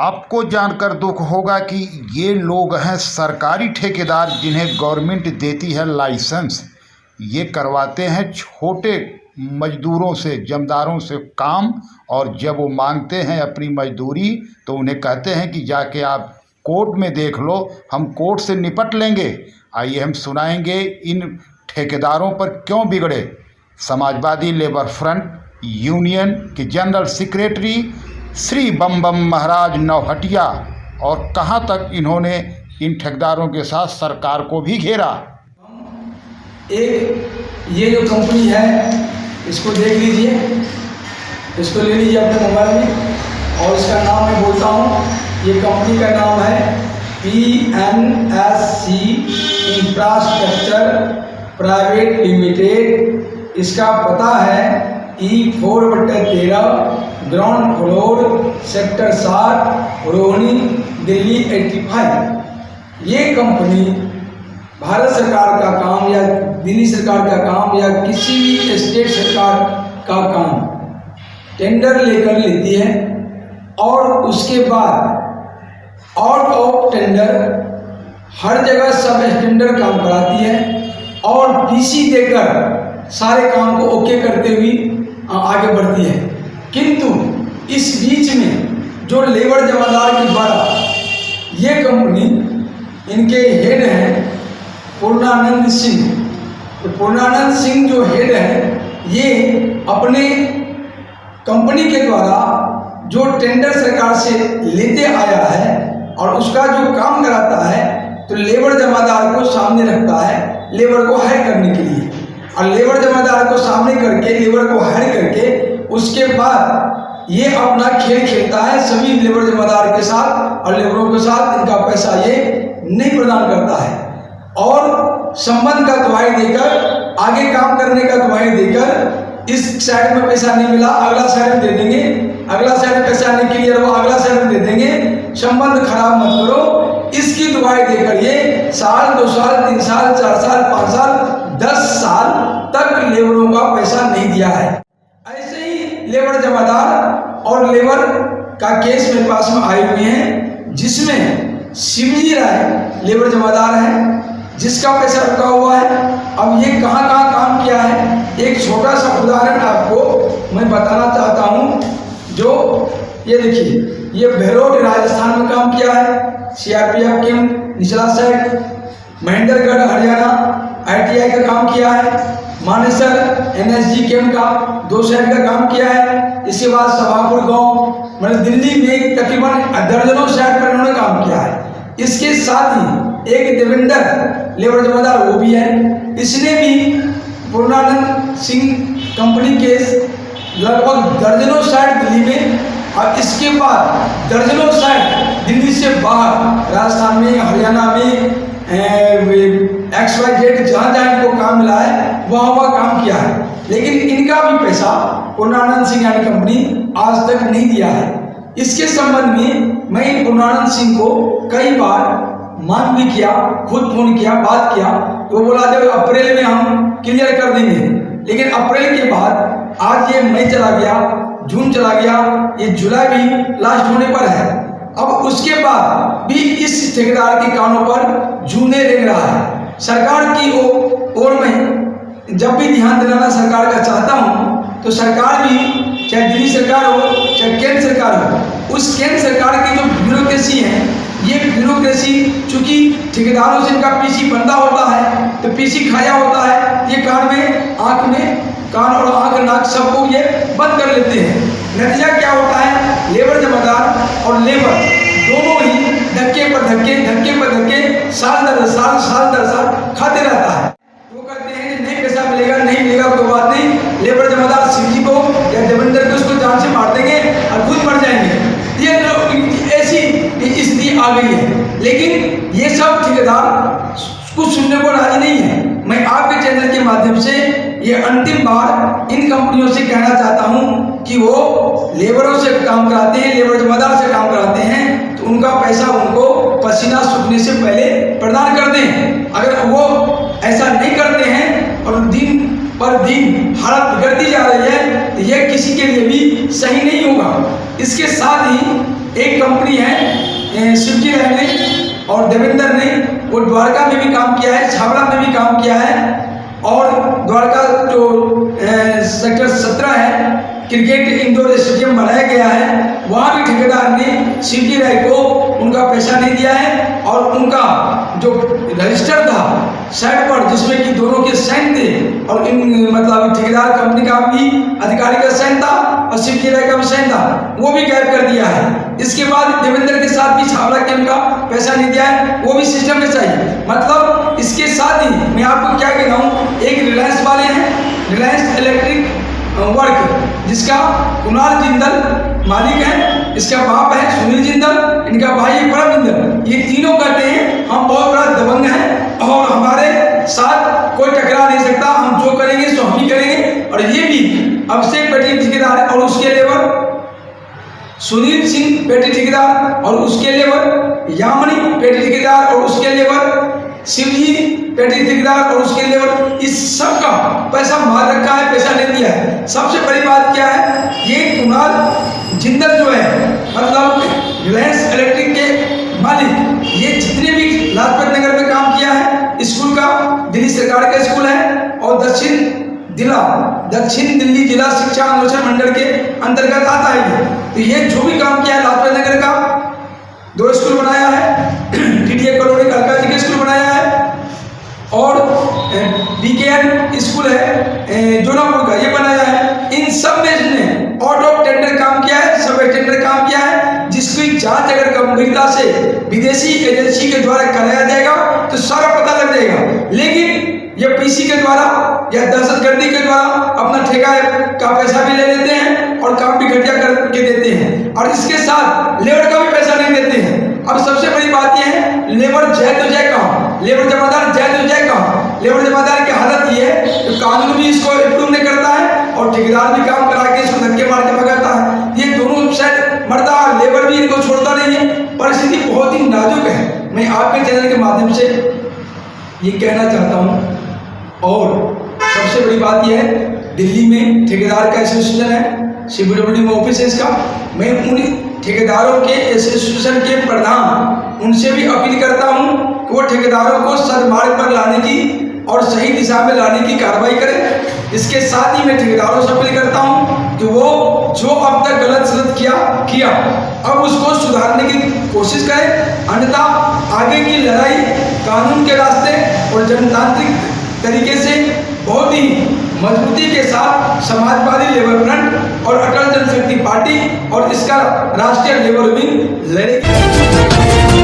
आपको जानकर दुख होगा कि ये लोग हैं सरकारी ठेकेदार जिन्हें गवर्नमेंट देती है लाइसेंस। ये करवाते हैं छोटे मजदूरों से, जमदारों से काम, और जब वो मांगते हैं अपनी मजदूरी तो उन्हें कहते हैं कि जाके आप कोर्ट में देख लो, हम कोर्ट से निपट लेंगे। आइए हम सुनाएंगे इन ठेकेदारों पर क्यों बिगड़े समाजवादी लेबर फ्रंट यूनियन के जनरल सेक्रेटरी श्री बम बम महाराज नौहटिया, और कहां तक इन्होंने इन ठेकेदारों के साथ सरकार को भी घेरा। एक ये जो कंपनी है इसको देख लीजिए, इसको ले लीजिए अपने मोबाइल में, और इसका नाम मैं बोलता हूँ। ये कंपनी का नाम है PNSC इंफ्रास्ट्रक्चर प्राइवेट लिमिटेड। इसका पता है E4/13 ground floor sector 7 Rohini Delhi 85। ये कंपनी भारत सरकार का काम या दिल्ली सरकार का काम या किसी भी स्टेट सरकार का काम टेंडर लेकर लेती है, और उसके बाद आउट ऑफ टेंडर हर जगह सब स्टैंडर्ड काम कराती है, और PC देकर सारे काम को ओके करते हुए आगे बढ़ती है। किंतु इस बीच में जो लेबर जमादार के द्वारा ये कंपनी, इनके हेड हैं पूर्णानंद सिंह। तो पूर्णानंद सिंह जो हेड है, ये अपने कंपनी के द्वारा जो टेंडर सरकार से लेते आया है और उसका जो काम कराता है, तो लेबर जमादार को सामने रखता है लेबर को हायर करने के लिए, और लेबर जमादार को सामने करके लेबर को हायर करके उसके बाद ये अपना खेल खेलता है सभी लेबर जमादार के साथ, और लेबरों के साथ इनका पैसा ये नहीं प्रदान करता है, और संबंध का दुहाई देकर, आगे काम करने का दुहाई देकर, इस साइड में पैसा नहीं मिला अगला साइड में दे देंगे, अगला साइड में पैसा नहीं क्लियर हुआ अगला साइड में दे देंगे, संबंध खराब मत करो, इसकी दुहाई देकर ये साल 2 साल 3 साल 4 साल 5 साल 10 साल तक लेबरों का पैसा नहीं दिया है। ऐसे ही लेबर जमादार और लेबर का केस मेरे पास में आए हुए हैं, जिसमें शिवजी राय लेबर जमादार है जिसका पैसा रुका हुआ है। अब ये कहाँ कहाँ काम किया है, एक छोटा सा उदाहरण आपको मैं बताना चाहता हूँ। जो ये देखिए, ये भैरोट राजस्थान में काम किया है, CRPF कैंप निचला साइड, महेंद्रगढ़ हरियाणा ITI का काम किया है, मानेसर NSG कैंप का 2 साइड का काम किया है। इसके बाद सभापुर गांव मतलब दिल्ली में तकरीबन दर्जनों साइड पर इन्होंने काम किया है। इसके साथ ही एक देवेंद्र लेबर जमादार वो भी है, इसने भी पूर्णानंद सिंह कंपनी के लगभग दर्जनों साइड दिल्ली में, और इसके बाद दर्जनों साइड दिल्ली से बाहर राजस्थान में, हरियाणा में, XYZ जहाँ जहाँ इनको काम मिला है वहाँ काम किया है। लेकिन इनका भी पैसा पूर्णानंद सिंह यानी कंपनी आज तक नहीं दिया है। इसके संबंध में मैं पूर्णानंद सिंह को कई बार मांग भी किया, खुद फोन किया, बात किया, तो बोला जब अप्रैल में हम क्लियर कर देंगे। लेकिन अप्रैल के बाद आज ये मई चला गया, जून चला गया, ये जुलाई भी लास्ट होने पर है। अब उसके बाद भी इस ठेकेदार के कानों पर जूने रेंग रहा है। सरकार की ओर में जब भी ध्यान दिलाना सरकार का चाहता हूँ, तो सरकार भी चाहे दिल्ली सरकार हो चाहे केंद्र सरकार हो, उस केंद्र सरकार की जो ब्यूरोक्रेसी है, ये ब्यूरोक्रेसी चूंकि ठेकेदारों से इनका PC बंधा होता है, तो PC खाया होता है, ये कान और आंख नाक सबको ये बंद कर लेते हैं। नतीजा क्या होता है, लेबर जमादार और लेबर दोनों ही धक्के पर धक्के साल दर साल खाते रहता है। वो कहते हैं नहीं पैसा मिलेगा, नहीं मिलेगा कोई बात नहीं, लेबर जमादार शिवजी को या देवेंद्र को उसको जान से मार देंगे और खुद मर जाएंगे। ये ऐसी स्थिति आ गई है। लेकिन ये सब ठेकेदार कुछ सुनने को राजी नहीं है। मैं आपके चैनल के माध्यम से ये अंतिम बार इन कंपनियों से कहना चाहता हूं कि वो लेबरों से काम कराते हैं, लेबर जमादार से काम कराते हैं, तो उनका पैसा उनको पसीना सूखने से पहले प्रदान कर दें। अगर वो ऐसा नहीं करते हैं और दिन पर दिन हालत बिगड़ती जा रही है, तो यह किसी के लिए भी सही नहीं होगा। इसके साथ ही एक कंपनी है शिवजी राय ने और देवेंद्र ने, वो द्वारका में भी काम किया है, छावड़ा में भी काम किया है। और द्वारका जो सेक्टर 17 है, क्रिकेट इंडोर स्टेडियम बनाया गया है, वहाँ भी ठेकेदार ने शिवजी राय को उनका पैसा नहीं दिया है। और उनका जो रजिस्टर था साइड पर, जिसमें कि दोनों के साइन थे, और इन मतलब ठेकेदार कंपनी का भी अधिकारी का साइन था और शिवजी राय का भी साइन था, वो भी गायब कर दिया है। इसके बाद देवेंद्र के साथ भी छावड़ा के उनका पैसा नहीं दिया है, वो भी सिस्टम में चाहिए। मतलब इसके साथ ही मैं आपको क्या कह रहा हूँ, एक रिलायंस वाले हैं, रिलायंस इलेक्ट्रिक वर्क, जिसका कुणाल जिंदल मालिक है, इसका बाप है सुनील जिंदल, इनका भाई है परम जिंदल। ये तीनों कहते हैं हम बहुत बड़ा दबंग हैं और हमारे साथ कोई टकरा नहीं सकता, हम जो करेंगे सो हम ही करेंगे। और ये भी अभिषेक पेटी ठेकेदार और उसके लेबर, सुनील सिंह पेटी ठेकेदार और उसके लेबर, यामिनी पेटी ठेकेदार और उसके लेबर, शिवजी पेटी ठेकेदार और उसके लेबर, इस सब का पैसा मार रखा है, पैसा नहीं दिया है। सबसे बड़ी बात क्या है, ये कुणाल जिंदल जो है, मतलब रिलायंस इलेक्ट्रिक के मालिक, ये जितने भी लाजपत नगर में काम किया है, स्कूल का दिल्ली सरकार का स्कूल है और दक्षिण दिल्ली जिला शिक्षा अनुसंधान मंडल के अंतर्गत आता है। तो ये जो भी काम किया है लाजपत नगर का, 2 स्कूल बनाया है, टीटीए कॉलोनी कालका जी का स्कूल बनाया है, और बीकेएन स्कूल है जोनापुर का, ये बनाया है। इन सब में इसने आउट ऑफ टेंडर काम किया है, सब टेंडर काम किया है, जिसकी जांच अगर गंभीरता से विदेशी एजेंसी के द्वारा कराया जाएगा तो सारा पता लग जाएगा। लेकिन ये पीसी के द्वारा या दहशतगर्दी के द्वारा अपना ठेका का पैसा भी ले लेते हैं और काम भी घटिया करके देते हैं, और इसके साथ लेबर का भी पैसा नहीं देते हैं। अब सबसे बड़ी बात यह है, लेबर जय तो जय कहाँ, लेबर जमादार जय तो जय कहाँ। लेबर जमादार की हालत ये है कि कानून भी इसको अप्रूव नहीं करता है और ठेकेदार भी काम करा के इसको धक्के मार के भगाता है। ये दोनों साइड मरता है, लेबर भी इनको छोड़ता नहीं है। परिस्थिति बहुत ही नाजुक है। मैं आपके चैनल के माध्यम से ये कहना चाहता हूँ। और सबसे बड़ी बात यह है, दिल्ली में ठेकेदार का एसोसिएशन है, सीबीडब्ल्यू में ऑफिस है इसका। मैं उन ठेकेदारों के एसोसिएशन के प्रधान, उनसे भी अपील करता हूं कि वो ठेकेदारों को सदमार्ग पर लाने की और सही दिशा में लाने की कार्रवाई करें। इसके साथ ही मैं ठेकेदारों से अपील करता हूं कि वो जो अब तक गलत सलत किया अब उसको सुधारने की कोशिश करें, अन्यथा आगे की लड़ाई कानून के रास्ते और जनतांत्रिक तरीके से बहुत ही मजबूती के साथ समाजवादी लेबर फ्रंट और अटल जनशक्ति पार्टी और इसका राष्ट्रीय लेबर विंग लड़ेगी।